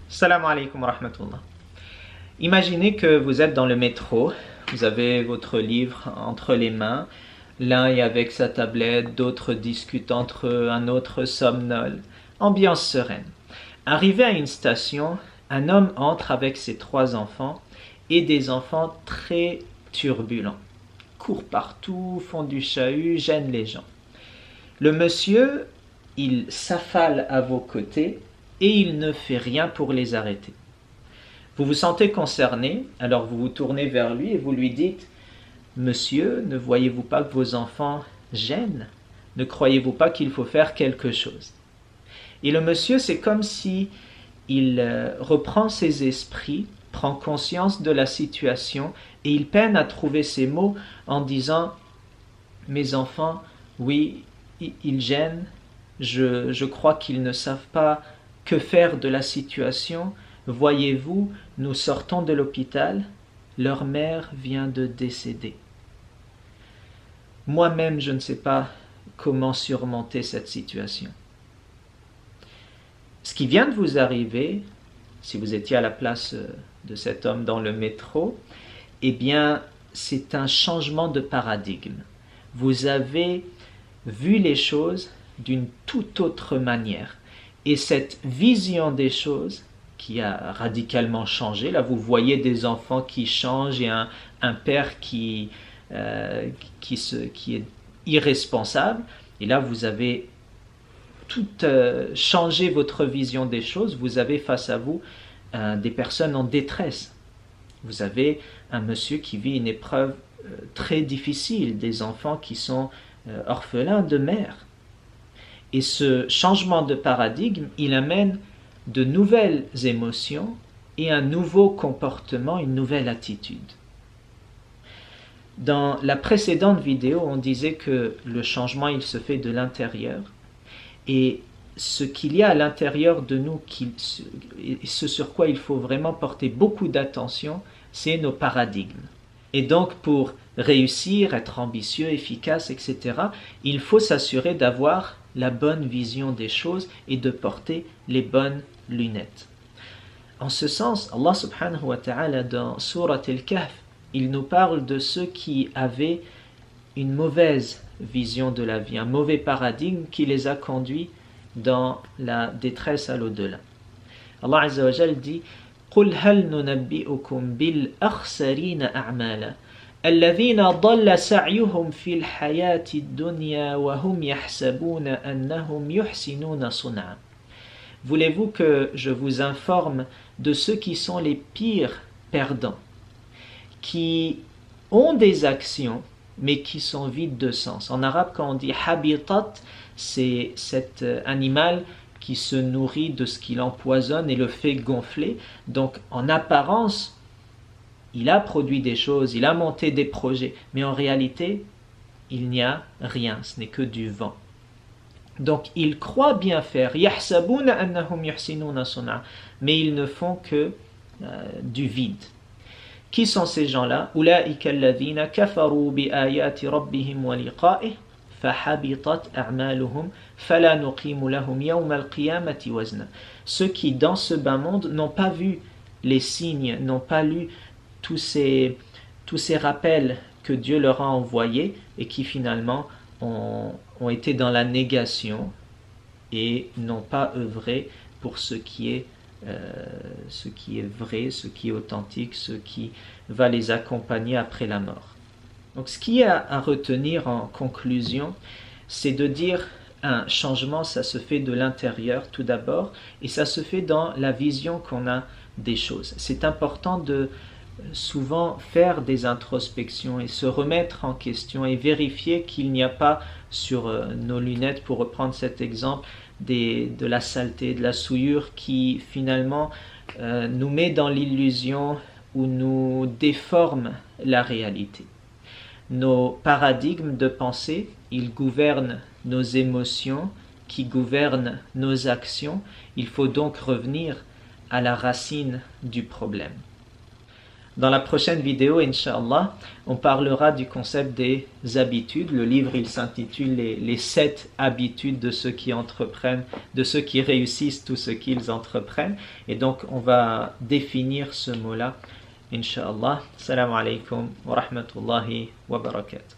Salam alaikum wa rahmatullah. Imaginez que vous êtes dans le métro, vous avez votre livre entre les mains, l'un est avec sa tablette, d'autres discutent entre eux, un autre somnole. Ambiance sereine. Arrivé à une station, un homme entre avec ses 3 enfants et des enfants très turbulents. Courent partout, font du chahut, gênent les gens. Le monsieur, il s'affale à vos côtés et il ne fait rien pour les arrêter. Vous vous sentez concerné, alors vous vous tournez vers lui et vous lui dites « Monsieur, ne voyez-vous pas que vos enfants gênent? Ne croyez-vous pas qu'il faut faire quelque chose ?» Et le monsieur, c'est comme si il reprend ses esprits, prend conscience de la situation et il peine à trouver ses mots en disant « Mes enfants, oui, ils gênent, je crois qu'ils ne savent pas que faire de la situation. Voyez-vous, nous sortons de l'hôpital, leur mère vient de décéder. Moi-même, je ne sais pas comment surmonter cette situation. » Ce qui vient de vous arriver, si vous étiez à la place de cet homme dans le métro, eh bien, c'est un changement de paradigme. Vous avez vu les choses d'une toute autre manière. Et cette vision des choses qui a radicalement changé, là vous voyez des enfants qui changent et un père qui est irresponsable, et là vous avez tout changé votre vision des choses, vous avez face à vous des personnes en détresse. Vous avez un monsieur qui vit une épreuve très difficile, des enfants qui sont orphelins de mère. Et ce changement de paradigme, il amène de nouvelles émotions et un nouveau comportement, une nouvelle attitude. Dans la précédente vidéo, on disait que le changement, il se fait de l'intérieur. Et ce qu'il y a à l'intérieur de nous, ce sur quoi il faut vraiment porter beaucoup d'attention, c'est nos paradigmes. Et donc, pour réussir, être ambitieux, efficace, etc., il faut s'assurer d'avoir la bonne vision des choses et de porter les bonnes lunettes. En ce sens, Allah subhanahu wa ta'ala dans Surat al-Kahf, il nous parle de ceux qui avaient une mauvaise vision de la vie, un mauvais paradigme qui les a conduits dans la détresse à l'au-delà. Allah Azza wa Jal dit قُلْ هَلْ نُنَبِّئُكُمْ بِالْأَخْسَرِينَ أَعْمَالًا الذين ضل سعيهم في الحياة الدنيا وهم يحسبون أنهم يحسنون صنعا. Voulez-vous que je vous informe de ceux qui sont les pires perdants, qui ont des actions mais qui sont vides de sens. En arabe, quand on dit habitat, c'est cet animal qui se nourrit de ce qu'il empoisonne et le fait gonfler. Donc en apparence, il a produit des choses, il a monté des projets, mais en réalité, il n'y a rien, ce n'est que du vent. Donc, ils croient bien faire, mais ils ne font que du vide. Qui sont ces gens-là? أولئك الذين كفروا بآيات ربهم ولقائه فحبطت أعمالهم فلا نقيم لهم يوم القيامة وزنا. Ceux qui, dans ce bas monde, n'ont pas vu les signes, n'ont pas lu tous ces rappels que Dieu leur a envoyés et qui finalement ont été dans la négation et n'ont pas œuvré pour ce qui est vrai, ce qui est authentique, ce qui va les accompagner après la mort. Donc ce qui est à retenir en conclusion, c'est de dire un changement, ça se fait de l'intérieur tout d'abord et ça se fait dans la vision qu'on a des choses. C'est important de souvent faire des introspections et se remettre en question et vérifier qu'il n'y a pas sur nos lunettes, pour reprendre cet exemple, de la saleté, de la souillure qui finalement nous met dans l'illusion ou nous déforme la réalité. Nos paradigmes de pensée, ils gouvernent nos émotions, qui gouvernent nos actions. Il faut donc revenir à la racine du problème. Dans la prochaine vidéo, Inch'Allah, on parlera du concept des habitudes. Le livre, il s'intitule les 7 habitudes de ceux qui entreprennent, de ceux qui réussissent tout ce qu'ils entreprennent. Et donc, on va définir ce mot-là, Inch'Allah. Salam alaikum wa rahmatullahi wa barakatuh.